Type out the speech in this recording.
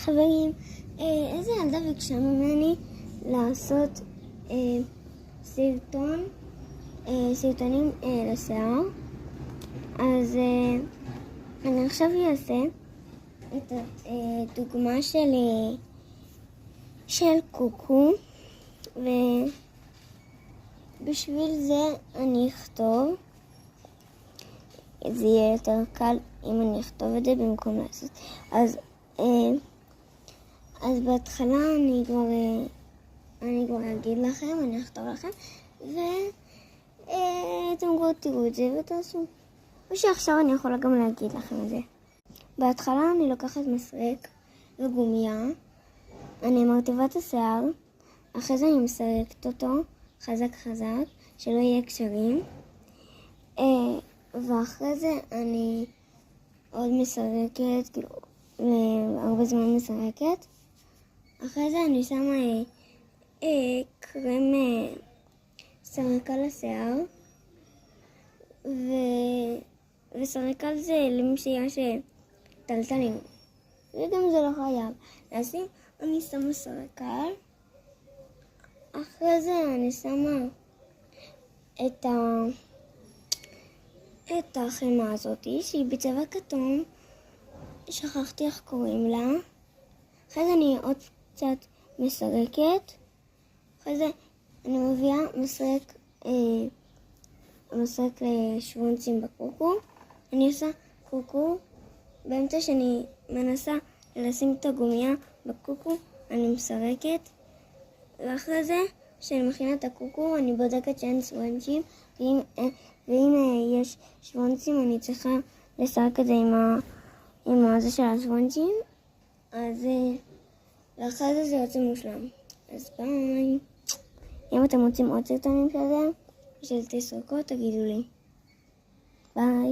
חברים, איזה ילדה ביקשה ממני לעשות סרטונים לשיער. אז אני עכשיו אעשה את הדוגמה של קוקו, ובשביל זה אני אכתוב. זה יהיה יותר קל אם אני אכתוב את זה במקום לעשות. אז בהתחלה אני כבר אגיד לכם, אני אכתוב לכם, ואתם כבר תראו את זה ותעשו. או שעכשיו אני יכולה גם להגיד לכם את זה. בהתחלה אני לוקחת מסרק וגומיה, אני מרטיבה את השיער, אחרי זה אני מסרקת אותו חזק חזק, שלא יהיה קשרים, ואחרי זה אני עוד מסרקת, כאילו הרבה זמן מסרקת. אחרי זה אני שמה קרם סריקה לשיער, וסריקה זה למי שיש טלטלים, וגם זה לא חייב לשים. אני שמה סריקה, אחרי זה אני שמה את החמה הזאת שהיא בצבע כתום, שכחתי איך קוראים לה. אחרי זה אני עוד קצת מסרקת, אחרי זה אני מביאה מסרק לשוונצים בקוקו. אני עושה קוקו, באמצע שאני מנסה לשים את הגומיה בקוקו אני מסרקת, ואחרי זה כשאני מכינה את הקוקו אני בודקת שאין שוונצים, ואם יש שוונצים אני צריכה לסרק את זה עם הזה של השוונצים. אז ואחרי זה יוצא מושלם. אז ביי. אם אתם רוצים עוד סרטונים של זה, של תסרוקות, תגידו לי. ביי.